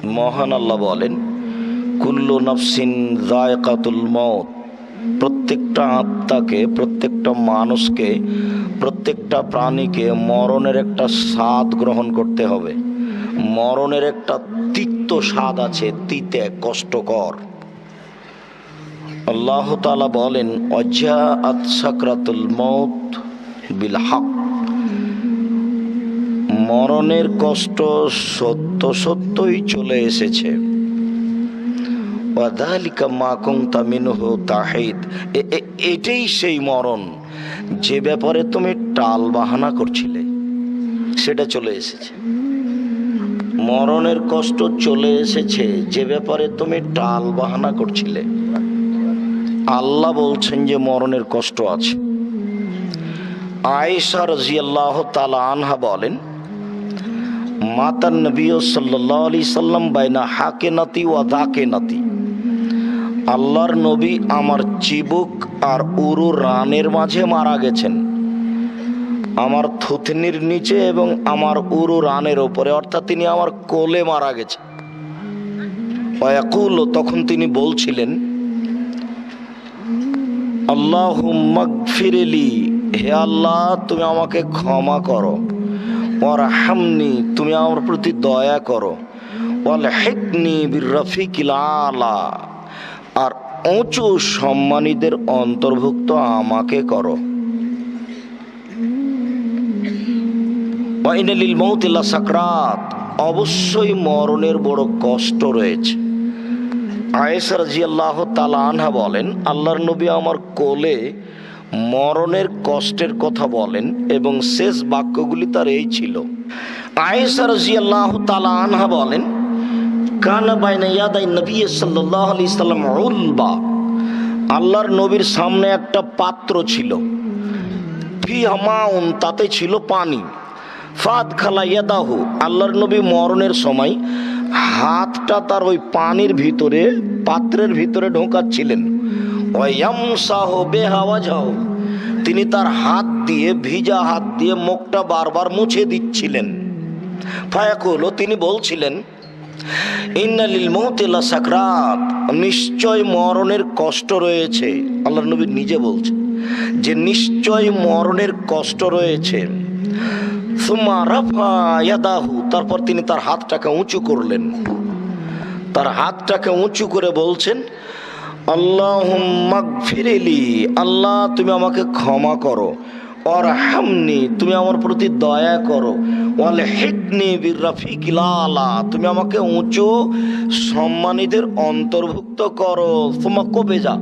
মহান আল্লাহ বলেন, কুল্লু নাফসিন যায়কাতুল মউত, প্রত্যেকটা আত্মাকে, প্রত্যেকটা মানুষকে, প্রত্যেকটা প্রাণীকে মরণের একটা স্বাদ গ্রহণ করতে হবে। মরণের একটা তিক্ত স্বাদ আছে, তিতে, কষ্টকর। আল্লাহ তাআলা বলেন, ওয়াজাআত সাকরাতুল মউত বিল হক, মরণের কষ্ট সত্য সত্যই চলে এসেছে। ওয়াযালিকা মা কুনতা মিনহু তাহিদ, এটাই সেই মরণ যে ব্যাপারে তুমি টাল বাহানা করছিলে, সেটা চলে এসেছে। মরণের কষ্ট চলে এসেছে যে ব্যাপারে তুমি টাল বাহানা করছিলে। আল্লাহ বলছেন যে মরণের কষ্ট আছে। আয়েশা রাদিয়াল্লাহু তাআলা আনহা বলেন, মাতান নবী সাল্লাল্লাহু আলাইহি সাল্লাম বাইনা হাকেনাতি ওয়া দাকেনাতি, আল্লাহর নবী আমার চিবুক আর উরু রানের মাঝে মারা গেছেন, আমার থুতনির নিচে এবং আমার উরু রানের ওপরে, অর্থাৎ তিনি আমার কোলে মারা গেছেন। ওয়াকুল, তখন তিনি বলছিলেন, আল্লাহুম্মা গফিরলি, হে আল্লাহ তুমি আমাকে ক্ষমা করো, ওয়ারহামনি, তুমি আমার প্রতি দয়া করো, ওয়ালহিকনি বিররফিকিল আলা, আর উঁচু সম্মানীদের অন্তর্ভুক্ত আমাকে করো। ওয়া ইন্না লিল মাউতি লাসাকরাত, অবশ্যই মরণের বড় কষ্ট রয়েছে। আয়েশা রাদিয়াল্লাহু তাআলা আনহা বলেন, আল্লাহর নবী আমার কোলে মরণের কষ্টের কথা বলেন এবং শেষ বাক্যগুলি তার এই ছিল। আয়েশা রাদিয়াল্লাহু তাআলা আনহা বলেন, কানা বাইনা ইয়াদাই নবী সাল্লাল্লাহু আলাইহি সাল্লাম উলবা, আল্লাহর নবীর সামনে একটা পাত্র ছিল, ফিহা মাউন, তাতে ছিল পানি। ফাদ খালা ইয়াদাহু, আল্লাহর নবী মরণের সময় হাতটা তার ওই পানির ভিতরে, পাত্রের ভিতরে ঢোকাচ্ছিলেন। ওয়ায়ামসাহু বিহা ওয়াজহাহু, তিনি তার হাত দিয়ে, ভিজা হাত দিয়ে মুখটা বারবার মুছে দিচ্ছিলেন। ফায়াকুলু, তিনি বলছিলেন, ইন্না লিল মাউতি লাসাকরাত, নিশ্চয় মরণের কষ্ট রয়েছে। আল্লাহর নবী নিজে বলছেন যে নিশ্চয় মরণের কষ্ট রয়েছে। সুম্মা রাফা ইয়াদাহু, তারপর তিনি তার হাতটাকে উঁচু করলেন, তার হাতটাকে উঁচু করে বলছেন, আল্লাহুম্মা গফিরলি, আল্লাহ তুমি আমাকে ক্ষমা করো, ওয়ারহামনি, তুমি আমার প্রতি দয়া করো, ওয়ালহিকনি বিররফিকিল আলা, তুমি আমাকে উঁচু সম্মানীদের অন্তর্ভুক্ত করো। সুম্মা কবিজা,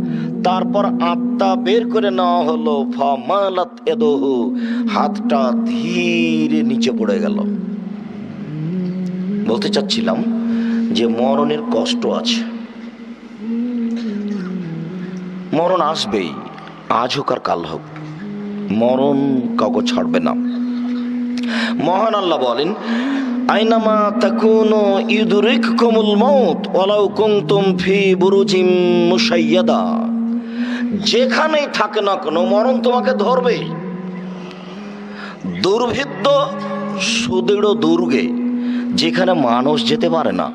তারপর আত্মা বের করে নেওয়া হলো। ফামালাত ইয়াদুহু, হাতটা ধীরে নিচে পড়ে গেল। বলতে চাচ্ছিলাম যে মরণের কষ্ট আছে, মরণ আসবেই, আজ হোক আর কাল হোক, মরণ কাউকে ছাড়বে না। মহান আল্লাহ বলেন, আইনামা তাকুনু ইউদরিকুমুল মাউত ওয়ালাউ কুনতুম ফি বুরুজিম মুশাইয়াদা, যেখানেই থাকে না কেন মরণ তোমাকে ধরবে। দুর্ভেদ্য সুদৃঢ় দুর্গে, যেখানে মানুষ যেতে পারে না,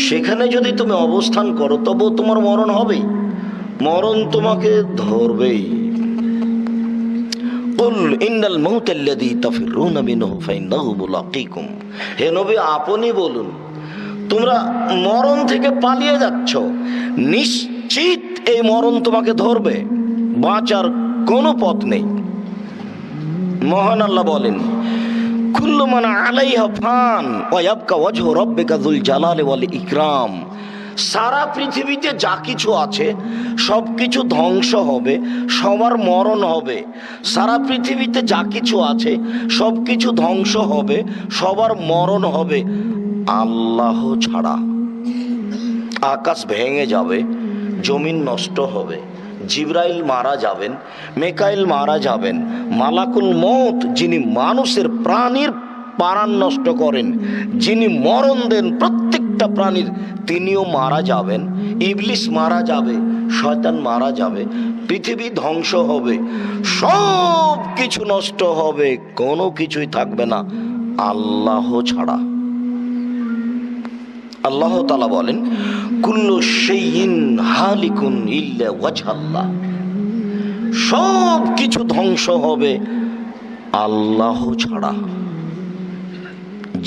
সেখানে যদি তুমি অবস্থান করো তবু তোমার মরণ হবেই, মরণ তোমাকে ধরবেই। কুল ইন্নাল মাউতাল্লাযী তাফিরুনা মিনহু ফাইন্নাহু মুলাকীকুম, হে নবী আপনি বলুন, তোমরা মরণ থেকে পালিয়ে যাচ্ছ, নিশ্চিত এই মরণ তোমাকে ধরবে, বাঁচার কোনো পথ নেই। মহান আল্লাহ বলেন, কুল্লু মান আলাইহা ফান ওয়া ইয়াবকা ওয়াজহু রাব্বিকা যুল জালালি ওয়াল ইকরাম, সারা পৃথিবীতে যা কিছু আছে সব কিছু ধ্বংস হবে, সবার মরণ হবে। সারা পৃথিবীতে যা কিছু আছে সব কিছু ধ্বংস হবে, সবার মরণ হবে, আল্লাহ ছাড়া। আকাশ ভেঙে যাবে, জমিন নষ্ট হবে, জিবরাইল মারা যাবেন, মেকাইল মারা যাবেন, মালাকুল মউত যিনি মানুষের প্রাণীর প্রাণ নষ্ট করেন, যিনি মরণ দেন প্রত্যেকটা প্রাণীর, তিনিও মারা যাবেন। ইবলিস মারা যাবে, শয়তান মারা যাবে, পৃথিবী ধ্বংস হবে, সব কিছু নষ্ট হবে, কোনো কিছুই থাকবে না আল্লাহ ছাড়া। আল্লাহ তাআলা বলেন, কুল্লু শাইইন হালিকুন ইল্লা ওয়াজহাল্লাহ, সব কিছু ধ্বংস হবে আল্লাহ ছাড়া।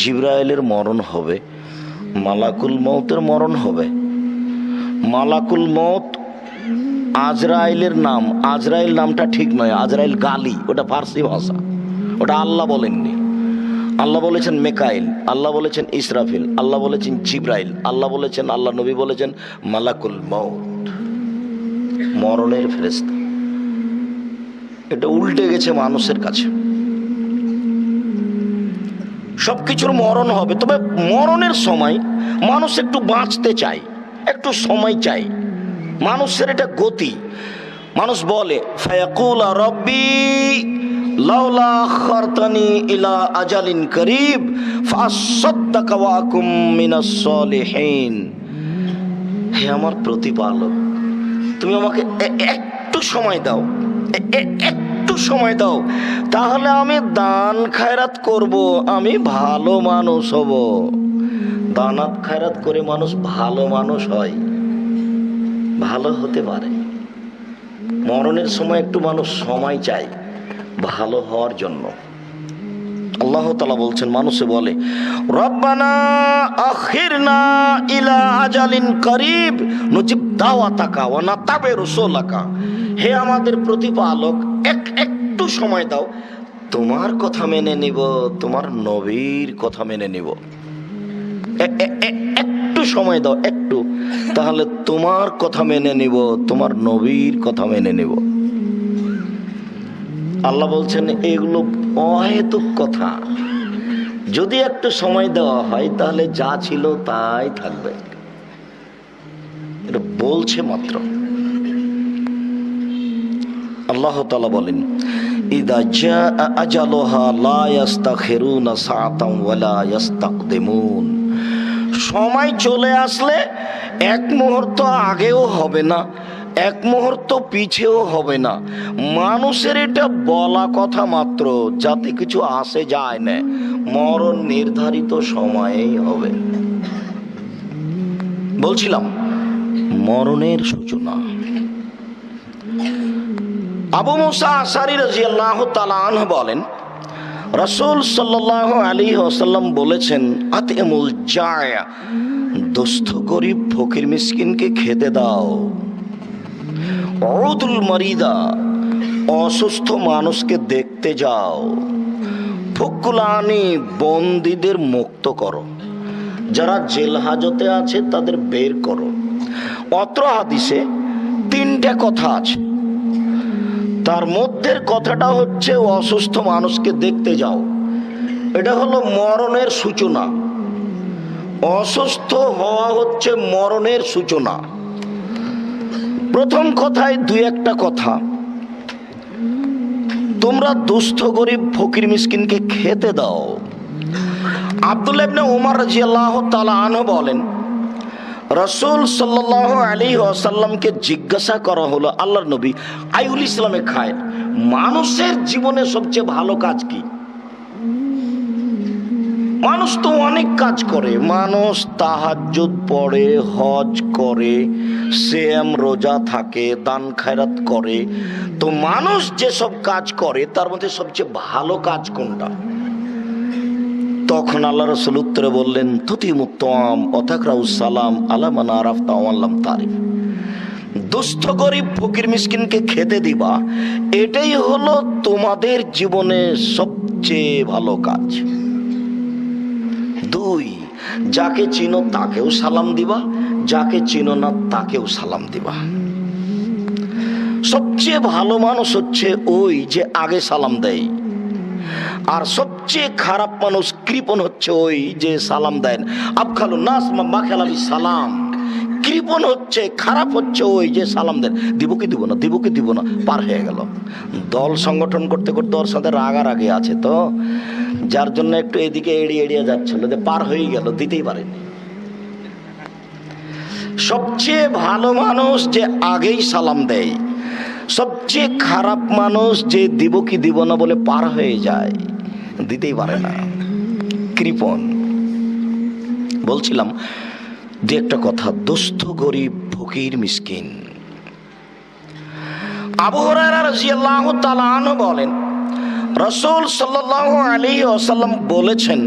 জিবরাইলের মরণ হবে, মালাকুল মউতের মরণ হবে। মালাকুল মউত আজরাইলের নাম, আজরাইল নামটা ঠিক নয়, আজরাইল গালি, ওটা ফার্সি ভাষা, ওটা আল্লাহ বলেননি। আল্লাহ বলেছেন মেকাইল, আল্লাহ বলেছেন ইসরাফিল, আল্লাহ বলেছেন জিবরাইল, আল্লাহ বলেছেন, আল্লাহ নবী বলেছেন মালাকুল মউত, মরণের ফেরেশতা। এটা উল্টে গেছে মানুষের কাছে। সবকিছুর মরণ হবে, তবে মরণের সময় মানুষ একটু বাঁচতে চায়, একটু সময় চাই। মানুষের এটা গতি। মানুষ বলে ফায়াকুল রব্বি লাউলা আখারতানি ইলা আজালিন করিব ফাসাদদাকা ওয়া আকুম মিনাস সলিহিন। হে আমার প্রতিপালক, তুমি আমাকে একটু সময় দাও, একটু সময় দাও, তাহলে আমি দান খায়রাত করব, আমি ভালো মানুষ হব। দানাত খায়রাত করে মানুষ ভালো মানুষ হয়, ভালো হতে পারে। মরণের সময় একটু মানুষ সময় চায় ভালো হওয়ার জন্য। আল্লাহ তাআলা বলছেন, মানুষে বলে রব্বানা আখিরনা ইলা আজালিন করিব নুজিব দাওয়াতাকা ওয়া নাতাবি রাসূলাকা। হে আমাদের প্রতিপালক, একটু সময় দাও, তোমার কথা মেনে নিব, তোমার নবীর কথা মেনে নিব। একটু সময় দাও, একটু, তাহলে তোমার কথা মেনে নিব, তোমার নবীর কথা মেনে নিব। আল্লাহ বলছেন এগুলো অহেতুক কথা। যদি একটু সময় দেওয়া হয় তাহলে যা ছিল তাই থাকবে। এটা বলছে মাত্র। আল্লাহ তাআলা বলেন, ইদা জা আজালুহা লা ইস্তাখিরুনা সাআতান ওয়া লা ইস্তাকদিমুন। সময় চলে আসলে এক মুহূর্ত আগেও হবে না, এক মুহূর্ত পিছেও হবে না। মানুষের এটা বলা কথা মাত্র, যাতে কিছু আসে যায় না। মরণ নির্ধারিত সময়েই হবে। বলছিলাম মরণের সূচনা। আবু মুসা আশআরী রাদিয়াল্লাহু তাআলা আনহু বলেন, রাসূল সাল্লাল্লাহু আলাইহি ওয়াসাল্লাম বলেছেন, আতিমুল জায়া, দুস্থ গরিব ফকির মিসকিনকে খেতে দাও। উদুল মারিদা, অসুস্থ মানুষকে দেখতে যাও। ফুকুলানি, বন্দীদের মুক্ত করো, যারা জেল হাজতে আছে তাদের বের করো। অত্র হাদিসে তিনটা কথা আছে, তার মধ্যে কথাটা হচ্ছে অসুস্থ মানুষকে দেখতে যাও। এটা হলো মরণের সূচনা। অসুস্থ হওয়া হচ্ছে মরণের সূচনা। প্রথম কথায় দুই একটা কথা, তোমরা দুস্থ গরিব ফকির মিসকিনকে খেতে দাও। আব্দুল্লাহ ইবনে উমর রাদিয়াল্লাহু তাআলা আনহু বলেন, রাসূল সাল্লাল্লাহু আলাইহি ওয়াসাল্লামকে জিজ্ঞাসা করা হলো, আল্লাহর নবী, আইউল ইসলামে খায়, মানুষের জীবনে সবচেয়ে ভালো কাজ কি? মানুষ তো অনেক কাজ করে, মানুষ তাহাজ্জুদ পড়ে, হজ করে, সিয়াম রোজা থাকে, দান খায়রাত করে। তো মানুষ যেসব কাজ করে তার মধ্যে সবচেয়ে ভালো কাজ কোনটা? তখন আল্লাহ রাসূল উত্তরে বললেন, তুতিমুত্তাম ওয়াতাকরাউস সালাম আলা মান আরাফতা ওয়া লাম তারিফ। দুস্থ গরিব ফকির মিসকিনকে খেতে দিবা, এটাই হলো তোমাদের জীবনে সবচেয়ে ভালো কাজ। দুই, যাকে চিনো তাকেও সালাম দিবা, যাকে চিনো না তাকেও সালাম দিবা। সবচেয়ে ভালো মানুষ হচ্ছে ওই যে আগে সালাম দেয়, আর সবচেয়ে খারাপ মানুষ কৃপণ হচ্ছে ওই যে সালাম দেন। আবখালুন নাস মা খেলাবি সালাম। কৃপণ হচ্ছে, খারাপ হচ্ছে ওই যে সালাম দেন, দিব কি দিব না, দিব কি দিব না, পার হয়ে গেল। দল সংগঠন করতে করতে ওর সাথে রাগারাগি আছে, তো যার জন্য একটু এদিকে এড়িয়ে এড়িয়ে যাচ্ছিল, যে পার হয়ে গেল, দিতেই পারেনি। সবচেয়ে ভালো মানুষ যে আগেই সালাম দেয়, সবচেয়ে খারাপ মানুষ যে দিব কি দিব না বলে পার হয়ে যায়, দিতেই পারে না, কৃপণ। বলছিলাম দু একটা কথা, দুস্থ গরিব ফকির মিসকিন। আবু হুরায়রা রাদিয়াল্লাহু তাআলা আনহু বলেন, রাসূল সাল্লাল্লাহু আলাইহি ওয়াসাল্লাম বলেছেন,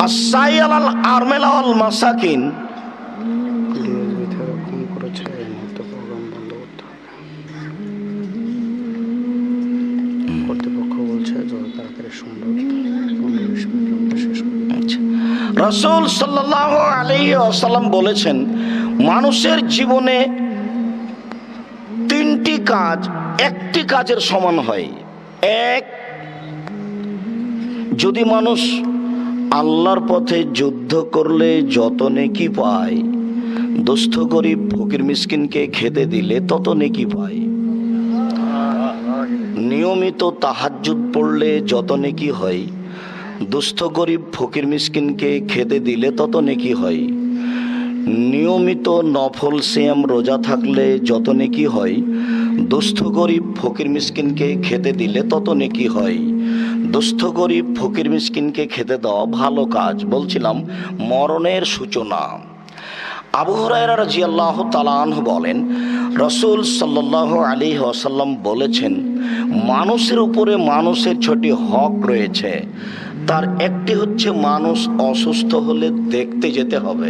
আস-সাই আলাল আরমালা ওয়াল মাসাকিন, রাসূল সাল্লাল্লাহু আলাইহি ওয়াসাল্লাম বলেছেন, মানুষের জীবনে তিনটি কাজ একটি কাজের সমান হয়। এক, যদি মানুষ আল্লাহর পথে যুদ্ধ করলে যত নেকি পায়, দুস্থ গরিব ফকির মিসকিনকে খেতে দিলে তত নেকি পায়। নিয়মিত তাহাজ্জুদ পড়লে যত নেকি হয়, দুস্থ গরিব ফকির মিসকিনকে খেতে দিলে তত নেকি হয়। নিয়মিত নফল সিয়াম রোজা থাকলে যত নেকি হয়, দুস্থ গরিব ফকির মিসকিনকে খেতে দিলে তত নেকি হয়। দুস্থ গরিব ফকির মিসকিনকে খেতে দেওয়া ভালো কাজ। বলছিলাম মরণের সূচনা। আবু হুরায়রা রাদিয়াল্লাহু তাআলা আনহু বলেন, রাসূল সাল্লাল্লাহু আলাইহি ওয়াসাল্লাম বলেছেন, মানুষের উপরে মানুষের 6টি হক রয়েছে। তার একটি হচ্ছে মানুষ অসুস্থ হলে দেখতে যেতে হবে।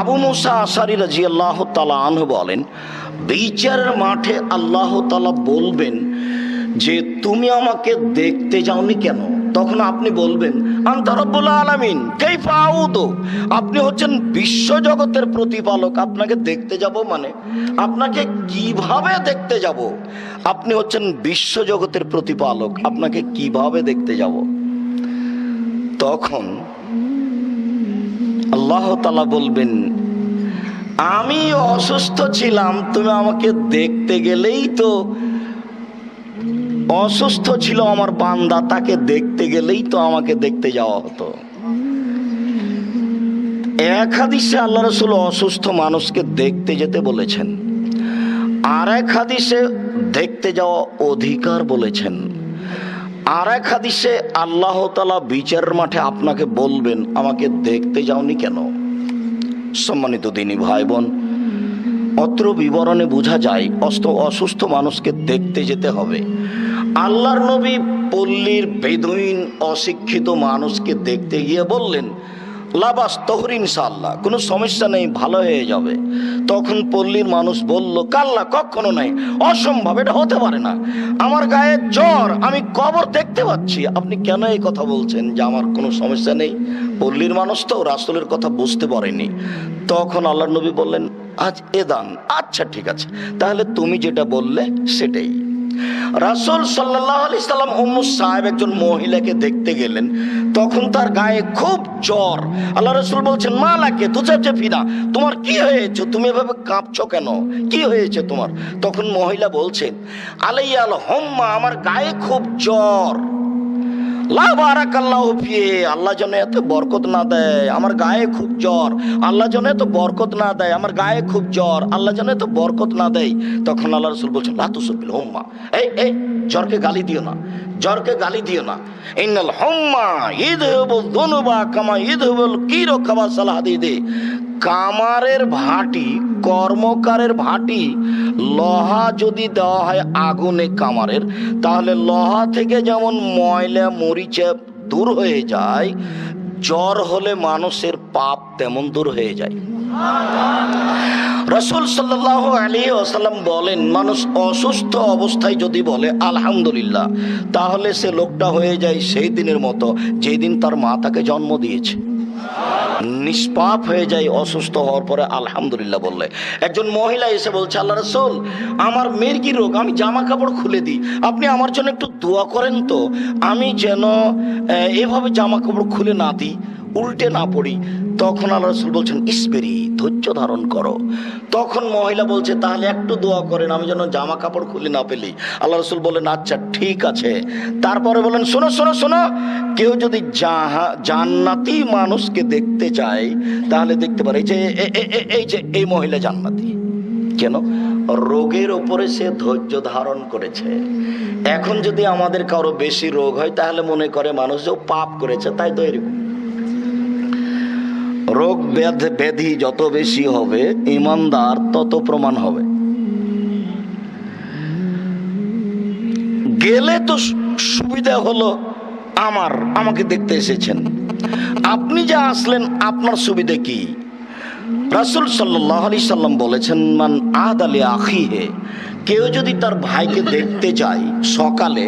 আবু মুসা আশারী রাদিয়াল্লাহু তাআলা আনহু বলেন, বিচারের মাঠে আল্লাহ তাআলা বলবেন যে তুমি আমাকে দেখতে যাওনি কেন? তখন আপনি বলবেন, আনতা রাব্বুল আলামিন কাইফা আউদু, আপনি হচ্ছেন বিশ্ব জগতের প্রতিপালক, আপনাকে দেখতে যাব মানে আপনাকে কিভাবে দেখতে যাব? আপনি হচ্ছেন বিশ্ব জগতের প্রতিপালক, আপনাকে কিভাবে দেখতে যাব? তখন আল্লাহ তাআলা বলবেন, আমি অসুস্থ ছিলাম, তুমি আমাকে দেখতে গেলেই তো, অসুস্থ ছিল আমার বান্দা, তাকে দেখতে গেলেই তো আমাকে দেখতে যাওয়া হতো। এক হাদিসে আল্লাহ রাসূল অসুস্থ মানুষকে দেখতে যেতে বলেছেন, আর এক হাদিসে দেখতে যাওয়া অধিকার বলেছেন, আর এক হাদিসে আল্লাহ তাআলা বিচারের মাঠে আপনাকে বলবেন আমাকে দেখতে যাওনি কেন? সম্মানিত দিনী ভাই বোন, অত্র বিবরণে বোঝা যায় অসুস্থ মানুষকে দেখতে যেতে হবে। আল্লাহর নবী পল্লীর বেদুইন অশিক্ষিত মানুষকে দেখতে গিয়ে বললেন, লাবাস তহর ইনশাআল্লাহ, কোনো সমস্যা নেই, ভালো হয়ে যাবে। তখন পল্লীর মানুষ বলল, কাল্লা, কখনো নাই, অসম্ভব, এটা হতে পারে না, আমার গায়ে জ্বর, আমি কবর দেখতে পাচ্ছি। আপনি কেন এই কথা বলছেন যে আমার কোনো সমস্যা নেই? পল্লীর মানুষ তো রাসূলের কথা বুঝতে পারেনি। তখন আল্লাহর নবী বললেন, আজ এদান, আচ্ছা ঠিক আছে, তাহলে তুমি যেটা বললে সেটাই। রাসূল সাল্লাল্লাহু আলাইহি সাল্লাম উম্মু সাহেব একজন মহিলাকে দেখতে গেলেন, তখন তার গায়ে খুব জ্বর। আল্লাহ রাসূল বলছেন, মা লাকে তুজাবজে ফিনা, তোমার কি হয়েছে, তুমি এভাবে কাঁপছো কেন, কি হয়েছে তোমার? তখন মহিলা বলছেন, আলাইয়াল হুম্মা, আমার গায়ে খুব জ্বর। লা বারাকাল্লাহু ফিহি, আল্লাহ যেন এত বরকত না দেয়, আমার গায়ে খুব জ্বর, আল্লাহ যেন এত বরকত না দেয়, আমার গায়ে খুব জ্বর, আল্লাহ যেন এত বরকত না দেয়। তখন আল্লাহ রাসূল বলছেন, লা তুসাব্বিল হুম্মা, এই জ্বরকে গালি দিও না, জ্বরকে গালি দিও না। ইন্নাল হুম্মা ইযহিবুয যুনুবা কামা ইযহিবুল কিরু খাবাসাল হাদিদি, কামারের ভাটি, কর্মকারের ভাটি, লোহা যদি দেওয়া হয় আগুনে কামারের, তাহলে লোহা থেকে যেমন ময়লা মরিচা দূর হয়ে যায়, জ্বর হলে মানুষের পাপ তেমন দূর হয়ে যায়। রাসূল সাল্লাল্লাহু আলাইহি ওয়াসাল্লাম বলেন, মানুষ অসুস্থ অবস্থায় যদি বলে আলহামদুলিল্লাহ, তাহলে সে লোকটা হয়ে যায় সেই দিনের মতো যেই দিন তার মা তাকে জন্ম দিয়েছে। নিষ্পাপ হয়ে যায় অসুস্থ হওয়ার পরে আলহামদুলিল্লাহ বললে। একজন মহিলা এসে বলছে, আল্লাহ রাসূল, আমার মেয়ের কি রোগ, আমি জামা কাপড় খুলে দিই, আপনি আমার জন্য একটু দোয়া করেন তো, আমি যেন এভাবে জামা কাপড় খুলে না দিই, উল্টে না পড়ি। তখন আল্লাহ রাসূল বলছেন, ইসবেরি, ধৈর্য ধারণ করো। তখন মহিলা বলছে, তাহলে একটু দোয়া করেন, আমি যেন জামা কাপড় খুলে না পেলি। আল্লাহ রাসূল বলেন, আচ্ছা ঠিক আছে। তারপরে বলেন, শোনো শোনো শোনো, কেউ যদি জান্নাতি মানুষকে দেখতে চায় তাহলে দেখতে পারে, এই যে এই মহিলা জান্নাতি। কেন? রোগের ওপরে সে ধৈর্য ধারণ করেছে। এখন যদি আমাদের কারো বেশি রোগ হয় তাহলে মনে করে মানুষ যে পাপ করেছে, তাই তো এরকম। রোগ ব্যাধি যত বেশি হবে ইমানদার তত প্রমাণ হবে। গেলে তো সুবিধা হলো আমাকে দেখতে এসেছেন, আপনি যা আসলেন আপনার সুবিধা কি? রাসূল সাল্লাল্লাহু আলাইহি সাল্লাম বলেছেন, মান আদালি আখিহে, কেউ যদি তার ভাইকে দেখতে যায় সকালে,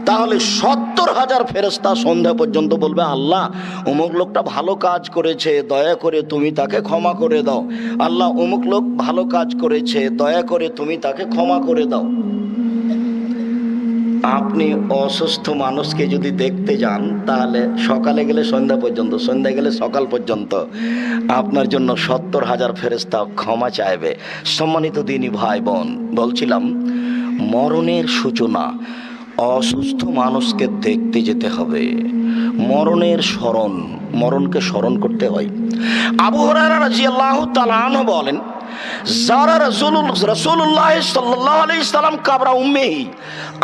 তাহলে 70,000 ফেরেশতা সন্ধ্যা পর্যন্ত বলবে, আল্লাহ অমুক লোকটা ভালো কাজ করেছে, দয়া করে তুমি তাকে ক্ষমা করে দাও। আল্লাহ অমুক লোক ভালো কাজ করেছে, দয়া করে তুমি তাকে ক্ষমা করে দাও। আপনি অসুস্থ মানুষকে যদি দেখতে যান, তাহলে সকালে গেলে সন্ধ্যা পর্যন্ত, সন্ধ্যা গেলে সকাল পর্যন্ত আপনার জন্য 70,000 ফেরেশতা ক্ষমা চাইবে। সম্মানিত দিনী ভাই বোন, বলছিলাম মরণের সূচনা। অসুস্থ মানুষকে দেখতে যেতে হবে। মরণের স্মরণ, মরণকে স্মরণ করতে হয়। আবু হুরায়রা রাদিয়াল্লাহু তাআলা আনহু বলেন, যারা রাসূলুল্লাহ সাল্লাল্লাহু আলাইহি সাল্লাম কাবরা উম্মিহি,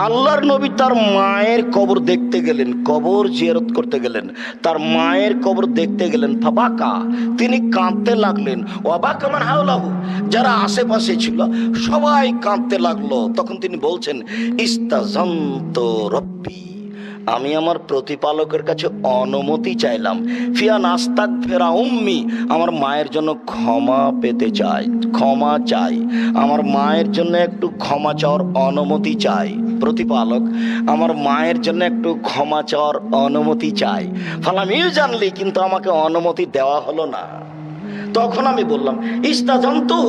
আল্লাহর নবী তার মায়ের কবর দেখতে গেলেন, কবর জিয়ারত করতে গেলেন, তার মায়ের কবর দেখতে গেলেন। ফাবাকা, তিনি কাঁদতে লাগলেন। ওয়াবাকা মান হাওলাহু, যারা আশেপাশে ছিল সবাই কাঁদতে লাগলো। তখন তিনি বলছেন, ইস্তাযানতু রব্বি, আমি আমার প্রতিপালকের কাছে অনুমতি চাইলাম। ফিয়া নাস্তাগফিরা উম্মি, আমার মায়ের জন্য ক্ষমা পেতে চাই, ক্ষমা চাই, আমার মায়ের জন্য একটু ক্ষমা চাওয়ার অনুমতি চাই। প্রতিপালক, আমার মায়ের জন্য একটু ক্ষমা চাওয়ার অনুমতি চাই। ফালাম ইউজানলি, কিন্তু আমাকে অনুমতি দেওয়া হলো না। তখন আমি বললাম, ইস্তাযানতু,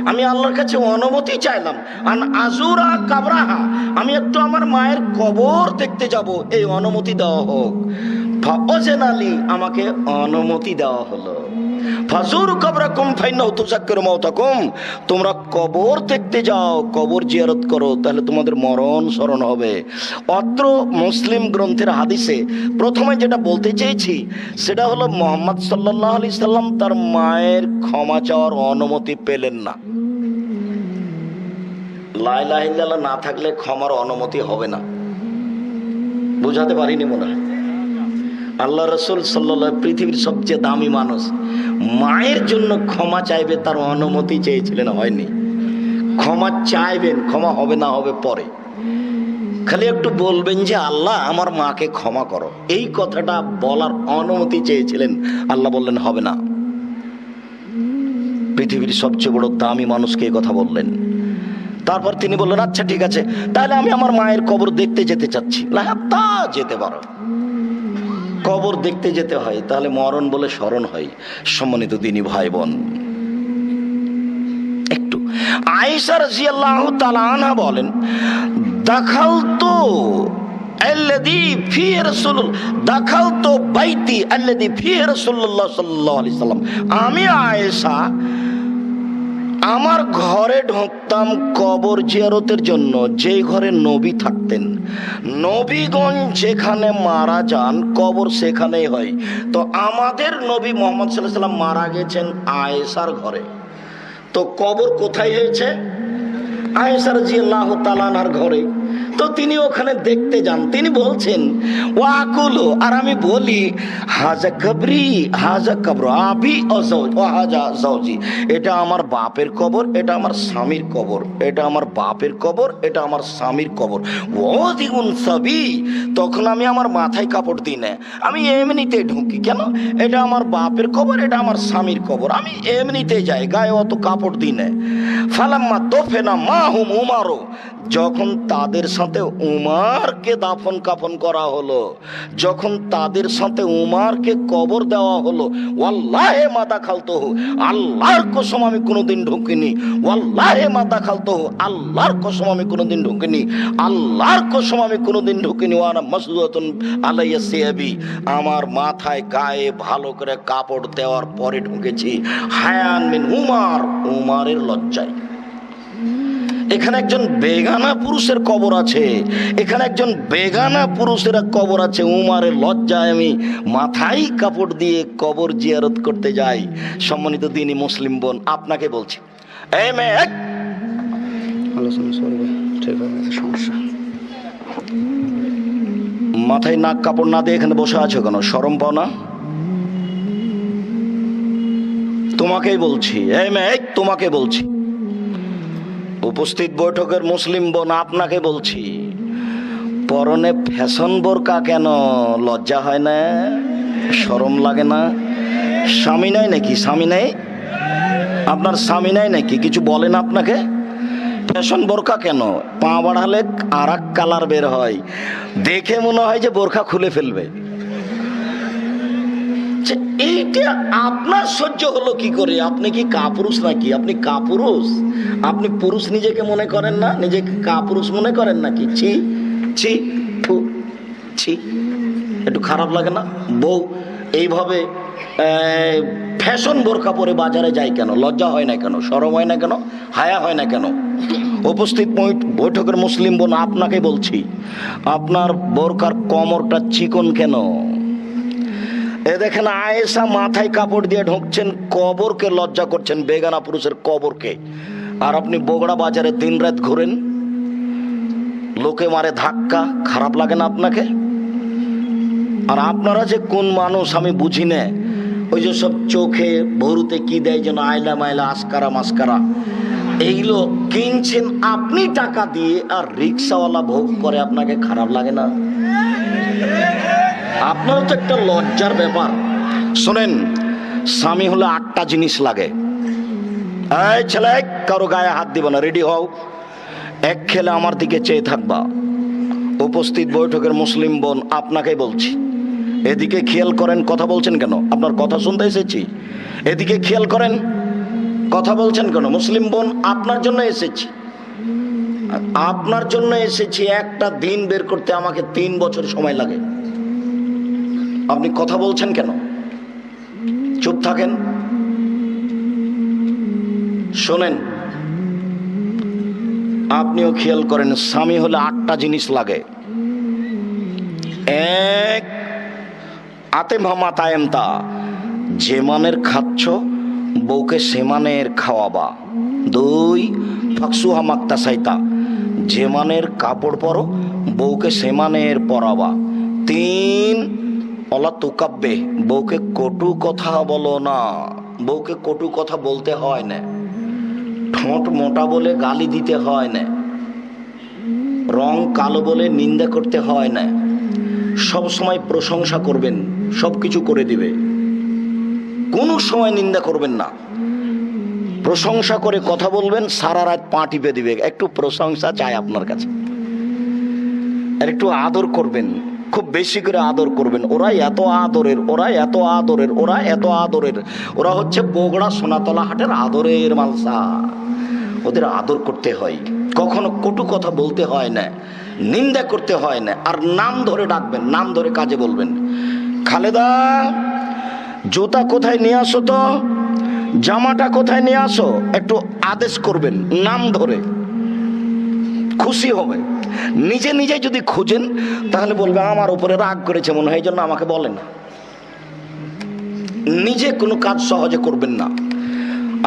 আমি আল্লাহর কাছে অনুমতি চাইলাম। আন আজুরা কাবরাহা, আমি একটু আমার মায়ের কবর দেখতে যাব, এই অনুমতি দেওয়া হোক। ফাওয়াজানালি, আমাকে অনুমতি দেওয়া হলো। ফাজুরু কবরাকুম ফাইন্নাহু তুযাক্কিরু মাউতাকুম, তোমরা কবর দেখতে যাও, কবর জিয়ারত করো, তাহলে তোমাদের মরণ স্মরণ হবে। অত্র মুসলিম গ্রন্থের হাদিসে প্রথমে যেটা বলতে চেয়েছি সেটা হলো, মুহাম্মদ সাল্লাল্লাহু আলাইহি সাল্লাম তার মায়ের ক্ষমা চাওয়ার অনুমতি পেলেন না। লা ইলাহা ইল্লাল্লাহ না থাকলে ক্ষমার অনুমতি হবে না। বুঝাতে পারিনি মনে হয়। আল্লাহ রাসূল সাল্লাল্লাহু, পৃথিবীর সবচেয়ে দামি মানুষ, মায়ের জন্য ক্ষমা চাইবে, তার অনুমতি চেয়েছিলেন, হয়নি। ক্ষমা চাইবেন, ক্ষমা হবে না হবে পরে, খালি একটু বলবেন যে আল্লাহ আমার মাকে ক্ষমা করো, এই কথাটা বলার অনুমতি চেয়েছিলেন। আল্লাহ বললেন হবে না। পৃথিবীর সবচেয়ে বড় দামি মানুষকে এই কথা বললেন। তারপর তিনি বললেন, আচ্ছা ঠিক আছে, তাহলে আমি আমার মায়ের কবর দেখতে যেতে চাচ্ছি। তা যেতে পারো, কবর দেখতে যেতে হয়, তাহলে মরণ বলে স্মরণ হয়। সম্মানিত দিনী ভাই বোন, একটু আয়েশা রাদিয়াল্লাহু তাআলা আনহা বলেন, দাখালতু আল্লাযী ফিহি রাসূলুল্লাহ, দাখালতু বাইতি আল্লাযী ফিহি রাসূলুল্লাহ সাল্লাল্লাহু আলাইহি সাল্লাম, আমি আয়েশা আমার ঘরে ঢুকতাম কবর জিয়ারতের জন্য, যেই ঘরে নবী থাকতেন। নবীগণ যেখানে মারা যান কবর সেখানেই হয়। তো আমাদের নবী মুহাম্মদ সাল্লাল্লাহু আলাইহি সাল্লাম মারা গেছেন আয়েশার ঘরে। তো কবর কোথায় হয়েছে? আয়েশা রাদিয়াল্লাহু তাআলা আনহার ঘরে। তো তিনি ওখানে দেখতে যান। তিনি বলছেন, ওয়াকুলু, আর আমি বলি, হাজা কবরি, হাজা কবর আবি ও হাজা জাওজি, এটা আমার বাপের কবর, এটা আমার স্বামীর কবর, এটা আমার বাপের কবর, এটা আমার স্বামীর কবর। ওয়াদিউন সাবি, তখন আমি আমার মাথায় কাপড় দিই না, আমি এমনিতেই ঢুকি। কেন? এটা আমার বাপের কবর, এটা আমার স্বামীর কবর, আমি এমনিতেই যাই, গায়ে অত কাপড় দিই না। ফালাম্মা দফেনা মাহুম উমারু, যখন তাদের সাথে উমারকে দাফন কাফন করা হলো, যখন তাদের সাথে উমারকে কবর দেওয়া হলো, ওয়াল্লাহি মা দাখালতুহু, আল্লাহর কসম আমি কোনোদিন ঢুকিনি। ওয়াল্লাহি মা দাখালতুহু, আল্লাহর কসম আমি কোনোদিন ঢুকিনি। আল্লাহর কসম আমি কোনোদিন ঢুকিনি। ওয়ানা মাসদুদাতুন আলাইয়া সিয়াবি, আমার মাথায় গায়ে ভালো করে কাপড় দেওয়ার পরে ঢুকেছি। হায়ান মিন উমার, উমারের লজ্জায়। এখানে একজন বেগানা পুরুষের কবর আছে, এখানে একজন বেগানা পুরুষের কবর আছে, উমারের লজ্জায় আমি মাথায় কাপড় দিয়ে কবর জিয়ারত করতে যাই। সম্মানিত দিনী মুসলিম বোন, আপনাকে বলছি, এই মেয়ে, আলোচনা চলবে, ঠিক হবে, সমস্যা। মাথায় নাক কাপড় না দিয়ে এখানে বসে আছো কেন? শরম পাও না? তোমাকেই বলছি, এই মেয়ে, তোমাকে বলছি, উপস্থিত বৈঠকের মুসলিম বোন, আপনাকে বলছি, পরনে ফ্যাশন বোরকা কেন? লজ্জা হয় না? শরম লাগে না? স্বামী নাই নাকি? স্বামী নেই? আপনার স্বামী নাই নাকি? কিছু বলেন আপনাকে? ফ্যাশন বোরকা কেন? পা বাড়ালে আর এক কালার বের হয়, দেখে মনে হয় যে বোরকা খুলে ফেলবে। এইটা আপনার সহ্য হলো কি করে? আপনি কি কাপুরুষ নাকি? আপনি কাপুরুষ? আপনি পুরুষ নিজেকে মনে করেন না? নিজেকে কাপুরুষ মনে করেন নাকি? ছি ছি ফু ছি। একটু খারাপ লাগে না? বউ এইভাবে ফ্যাশন বোরকা পরে বাজারে যায় কেন? লজ্জা হয় না কেন? শরম হয় না কেন? হায়া হয় না কেন? উপস্থিত বৈঠকের মুসলিম বোন, আপনাকে বলছি, আপনার বোরকার কোমরটা চিকন কেন? এ দেখেন, আয়েশা মাথায় কাপড় দিয়ে ঢুকছেন, কবরকে লজ্জা করছেন, বেগানা পুরুষের কবরকে। আর আপনি বগড়া বাজারে দিন রাত ঘুরেন, লোকে মারে ধাক্কা, খারাপ লাগে না আপনাকে? আর আপনারা যে কোন মানুষ আমি বুঝি না, ওই যে সব চোখে ভরুতে কি দেয় যেন, আয়লা মাইলা, আসকারা মাস্কারা, এইগুলো কিনছেন আপনি টাকা দিয়ে, আর রিক্সাওয়ালা ভোগ করে, আপনাকে খারাপ লাগে না? আপনারও তো একটা লজ্জার ব্যাপার। শোনেন, স্বামী হলে 8টা জিনিস লাগে। এই ছেলে, কারো গায়ে হাত দিব না, রেডি হও। এক খেলে আমার দিকে চেয়ে থাকবা। উপস্থিত বৈঠকের মুসলিম বোন, আপনাকে বলছি, এদিকে খেয়াল করেন। কথা বলছেন কেন? আপনার কথা শুনতে এসেছি, এদিকে খেয়াল করেন। কথা বলছেন কেন? মুসলিম বোন, আপনার জন্য এসেছি, আপনার জন্য এসেছি। একটা দিন বের করতে আমাকে 3 বছর সময় লাগে। আপনি কথা বলছেন কেন? চুপ থাকেন। শোনেন, আপনিও খেয়াল করেন, স্বামী হলে 8টা জিনিস লাগে। 1, আতেম হামাতায়েমতা, যে মানের খাচ্ছ বউকে সে মানের খাওয়াবা। 2, ফাকসু হামাক্তা সাইতা, যে মানের কাপড় পরো বউকে সে মানের পরাবা। 3, অলা তুকাব্বে, বউকে কটু কথা বলো না। বউকে কটু কথা বলতে হয় না, ঠোঁট মোটা বলে গালি দিতে হয় না, রং কালো বলে নিন্দা করতে হয় না। সব সময় প্রশংসা করবেন, সব কিছু করে দিবে, কোনো সময় নিন্দা করবেন না। প্রশংসা করে কথা বলবেন, সারা রাত পা টিপে দিবে। একটু প্রশংসা চাই আপনার কাছে, আর একটু আদর করবেন, খুব বেশি করে আদর করবেন। ওরা এত আদরের, ওরা এত আদরের, ওরা এত আদরের, ওরা হচ্ছে বগড়া সোনাতলা হাটের আদরের মালসা। ওদের আদর করতে হয়, কখনো কটু কথা বলতে হয় না, নিন্দা করতে হয় না। আর নাম ধরে ডাকবেন, নাম ধরে কাজে বলবেন। খালেদা, জুতা কোথায় নিয়ে আসো তো, জামাটা কোথায় নিয়ে আসো, একটু আদেশ করবেন নাম ধরে, খুশি হবে। নিজে নিজে যদি খুঁজেন তাহলে বলবে আমার উপরে রাগ করেছে মনে হয়, এই জন্য আমাকে বলে না। নিজে কোনো কাজ সহজে করবেন না।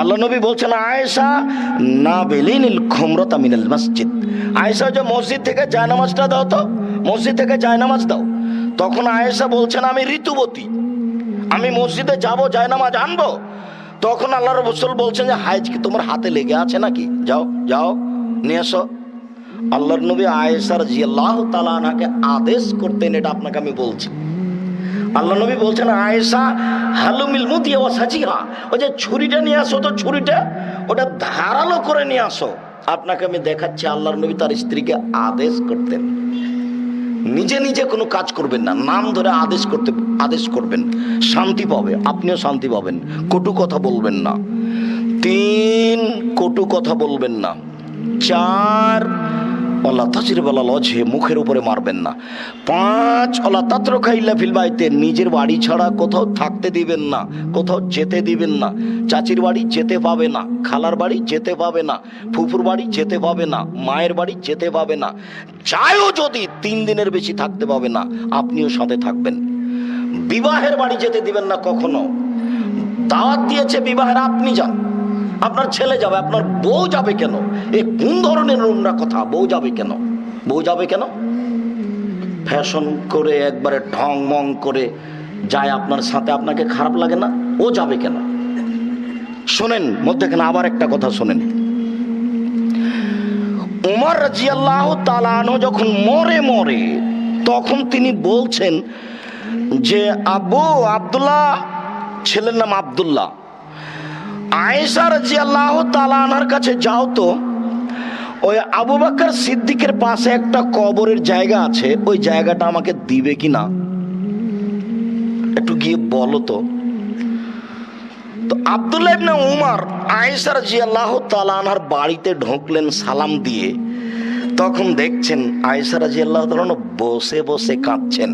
আল্লাহ নবী বলছেন, আয়েশা না বেলিনিল খুমরাতা মিনাল মসজিদ, আয়েশা যে মসজিদ থেকে জায়নামাজটা দাও তো, মসজিদ থেকে জায়নামাজ দাও। তখন আয়েশা বলছেন, আমি ঋতুবতী, আমি মসজিদে যাব, জায়নামাজ আনবো। তখন আল্লাহ রাসূল বলছেন যে, হাইজ কি তোমার হাতে লেগে আছে নাকি? যাও যাও নিয়ে এসো। আল্লাহর নবী আয়েশা রাদিয়াল্লাহু তাআলা আনহাকে আদেশ করতেন, এটা আপনাকে আমি বলছি। আল্লাহ নবী বলছেন, আয়েশা হালুমিল মুতিয়া ওয়া সাজিহা, ওই যে ছুরিটা নিয়ে আসো তো, ছুরিটা ওটা ধারালো করে নিয়ে আসো। আপনাকে আমি দেখাচ্ছি, আল্লাহর নবী তার স্ত্রীকে আদেশ করতেন। নিজে নিজে কোনো কাজ করবেন না, নাম ধরে আদেশ করবেন, শান্তি পাবে, আপনিও শান্তি পাবেন। কটু কথা বলবেন না। 3, কটু কথা বলবেন না। 4, আল্লাহ তাজির বলা লজে, মুখের উপরে মারবেন না। 5, আল্লাহ তাত্র খাইল্লা ফিল বাইতে, নিজের বাড়ি ছাড়া কোথাও থাকতে দিবেন না, কোথাও যেতে দিবেন না। চাচির বাড়ি যেতে পাবে না, খালার বাড়ি যেতে পাবে না, ফুফুর বাড়ি যেতে পাবে না, মায়ের বাড়ি যেতে পাবে না। যায়ও যদি 3 দিনের বেশি থাকতে পাবে না, আপনিও সাথে থাকবেন। বিবাহের বাড়ি যেতে দিবেন না কখনো। দাওয়াত দিয়েছে বিবাহের, আপনি যান, আপনার ছেলে যাবে, আপনার বউ যাবে কেন? এ কোন ধরনের নোংরা কথা? বউ যাবে কেন? বউ যাবে কেন? ফ্যাশন করে একবারে ঢং মং করে যায় আপনার সাথে, আপনাকে খারাপ লাগে না? ও যাবে কেন? শোনেন, মধ্যেখানে আবার একটা কথা শোনেন। উমর রাদিয়াল্লাহু তাআলা আনহু যখন মরে তখন তিনি বলছেন যে আবু আব্দুল্লাহ, ছেলের নাম আব্দুল্লাহ, আয়েশা রাদিয়াল্লাহু তাআলা আনহার কাছে যাও তো, ওই আবু বকর সিদ্দিকের পাশে একটা কবরের জায়গা আছে, ওই জায়গাটা আমাকে দিবে কিনা, একটু গিয়ে বলো তো। তো আব্দুল্লাহ ইবনে উমর আয়েশা রাদিয়াল্লাহু তাআলা আনহার বাড়িতে ঢুকলেন সালাম দিয়ে। তখন দেখছেন আয়েশা রাদিয়াল্লাহু তাআলা বসে বসে কাঁদছেন।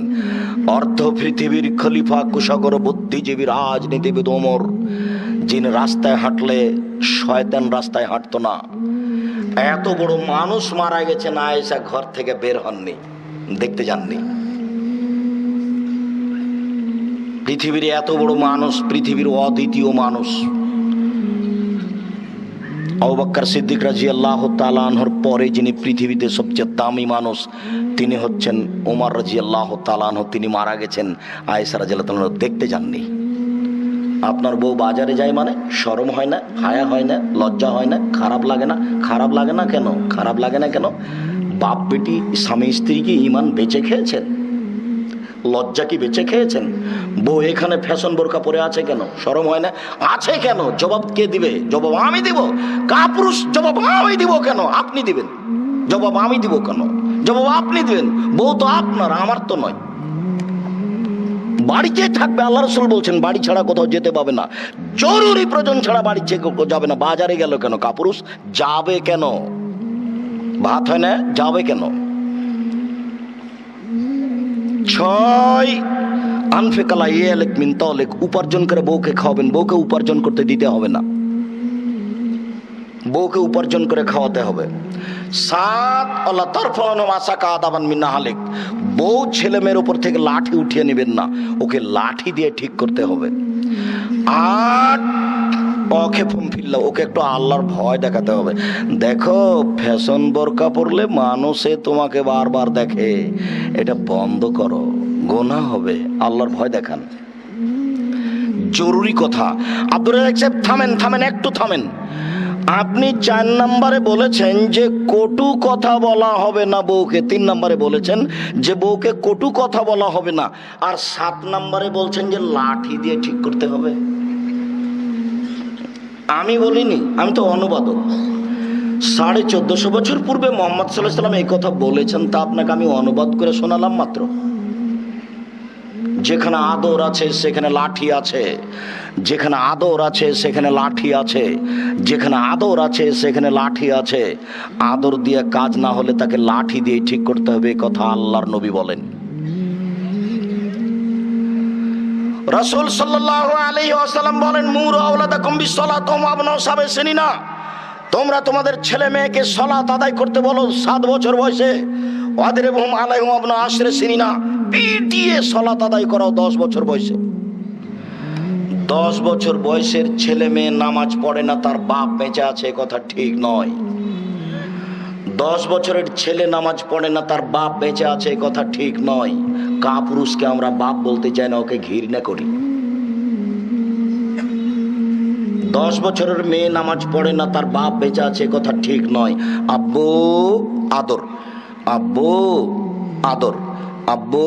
অর্ধ পৃথিবীর খলিফা, কুশাগর বুদ্ধিজীবী রাজনীতিবিদ ওমর, যিনি রাস্তায় হাঁটলে শয়তান রাস্তায় হাঁটতো না, এত বড় মানুষ মারা গেছেন, আয়েশা ঘর থেকে বের হননি, দেখতে যাননি। পৃথিবীর এত বড় মানুষ, পৃথিবীর অদ্বিতীয় মানুষ, আবু বকর সিদ্দিক রাদিয়াল্লাহু তাআলা আনহুর পরে যিনি পৃথিবীতে সবচেয়ে দামি মানুষ, তিনি হচ্ছেন ওমর রাদিয়াল্লাহু তাআলা আনহু। তিনি মারা গেছেন, আয়েশা রাদিয়াল্লাহু তাআলা দেখতে যাননি। আপনার বউ বাজারে যায় মানে শরম হয় না, হায়া হয় না, লজ্জা হয় না, খারাপ লাগে না? খারাপ লাগে না কেন? খারাপ লাগে না কেন? বাপ বেটি স্বামী স্ত্রী কি ঈমান বেঁচে খেয়েছেন? লজ্জা কি বেঁচে খেয়েছেন? বউ এখানে ফ্যাশন বোরকা পরে আছে কেন? শরম হয় না? আছে কেন? জবাব কে দিবে? জবাব আমি দিব। কাপুরুষ জবাব আমি দিব কেন? আপনি দিবেন। জবাব আমি দিব কেন? জবাব আপনি দিবেন। বউ তো আপনার, আমার তো নয়। বাড়িতে থাকবে, আল্লাহ রাসূল বলছেন বাড়ি ছাড়া কোথাও যেতে পাবে না, জরুরি প্রয়োজন ছাড়া বাড়ি যাবে না। বাজারে গেল কেন? কাপুরুষ যাবে কেন? ভাত হয় না, যাবে কেন? 6 আনফিকালা ইয়ালিক মিন তালিক, উপার্জন করে বউকে খাওয়াবেন। বউকে উপার্জন করতে দিতে হবে না, বউকে উপার্জন করে খাওয়াতে হবে। 7 আল্লাহ তারফাউন মাসাকা আদাবান মিন আহলিক, বউ ছেলে মেয়ের উপর থেকে লাঠি উঠিয়ে নেবেন না, ওকে লাঠি দিয়ে ঠিক করতে হবে। 8 অখেফুম ফিল্লাহ, ওকে একটু আল্লাহর ভয় দেখাতে হবে। দেখো, ফ্যাশন বোরকা পরলে মানুষে তোমাকে বারবার দেখে, এটা বন্ধ করো, গুনাহ হবে। আল্লাহর ভয় দেখান। জরুরি কথা। আব্দুর রাজ্জাক সাহেব থামেন, একটু থামেন। আপনি 4 নম্বরে বলেছেন যে কটু কথা বলা হবে না বউকে, 3 নম্বরে বলেছেন যে বউকে কটু কথা বলা হবে না, আর 7 নম্বরে বলছেন যে লাঠি দিয়ে ঠিক করতে হবে। আমি বলিনি, আমি তো অনুবাদক। 1450 বছর পূর্বে মুহাম্মদ সাল্লাল্লাহু আলাইহি ওয়াসাল্লাম এই কথা বলেছেন, তা আপনাকে আমি অনুবাদ করে শোনালাম মাত্র। যেখানে আদর আছে সেখানে লাঠি আছে, যেখানে আদর আছে সেখানে লাঠি আছে, যেখানে আদর আছে সেখানে লাঠি আছে। আদর দিয়ে কাজ না হলে তাকে লাঠি দিয়ে ঠিক করতে হবে, এই কথা আল্লাহর নবী বলেন। রাসূল সাল্লাল্লাহু আলাইহি ওয়াসাল্লাম বলেন, মুরু আওলাদাকুম বিসসালাতি ওয়া আবনাউ সাবঈ সিনিনা, তোমরা তোমাদের ছেলে মেয়েকে সালাত আদায় করতে বলো 7 বছর বয়সে। ওয়াদরিবহুম আলাইহিম আবনাউ 10 সিনিনা, পিটিয়ে সালাত আদায় করাও 10 বছর বয়সে। 10 বছর বয়সের ছেলে মেয়ে নামাজ পড়ে না, তার বাপ বেঁচে আছে, কথা ঠিক নয়। 10 বছরের ছেলে নামাজ পড়ে না, তার বাপ বেঁচে আছে, কথা ঠিক নয়। কাপুরুষকে আমরা বাপ বলতে চাই না, ওকে ঘৃণা করি। 10 বছরের মেয়ে নামাজ পড়ে না, তার বাপ বেঁচে আছে, কথা ঠিক নয়। আব্বু আদর, আব্বু আদর। আব্বু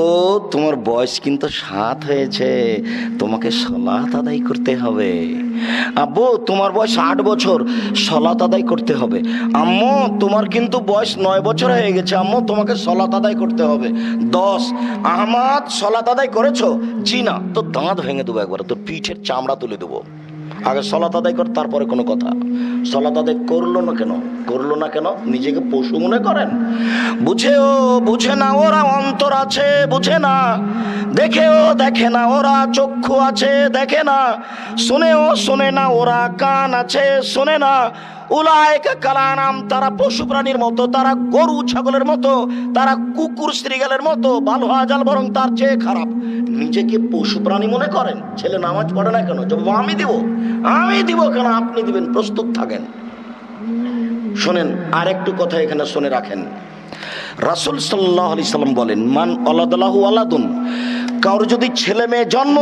তোমার বয়স কিন্তু 7 হয়েছে, তোমাকে সালাত আদায় করতে হবে। আব্বু তোমার বয়স 8 বছর, সালাত আদায় করতে হবে। আম্মু তোমার কিন্তু বয়স 9 বছর হয়ে গেছে, আম্মু তোমাকে সালাত আদায় করতে হবে। 10 আহমদ সালাত আদায় করেছো? জি না। তো দাঁত ভেঙে দেবো একবার, তোর পিঠের চামড়া তুলে দেবো। আগে সালাত আদায় কর, তারপরে কোনো কথা। সালাত আদায় করলো না কেন? নিজেকে পশু মনে করেন? বুঝে না ওরা অন্তর আছে, বুঝে না। দেখে না ওরা চক্ষু আছে, দেখে না। শোনে না ওরা কান আছে, শোনে না। উলাইকা কালানাম, তারা পশু প্রাণীর মতো, তারা গরু ছাগলের মতো, তারা কুকুর শ্রীগালের মতো, ভালো হাজাল বরং তার চেয়ে খারাপ। নিজেকে পশু প্রাণী মনে করেন? ছেলে নামাজ পড়ে না কেন? জবাব আমি দিব কেন? আপনি দিবেন, প্রস্তুত থাকেন। শোনেন, আর একটু কথা এখানে শুনে রাখেন। রাসূল সাল্লাল্লাহু আলাইহি সাল্লাম বলেন, মান ওয়ালাদাহু ওয়ালাদুন, কারো যদি ছেলে মেয়ে জন্ম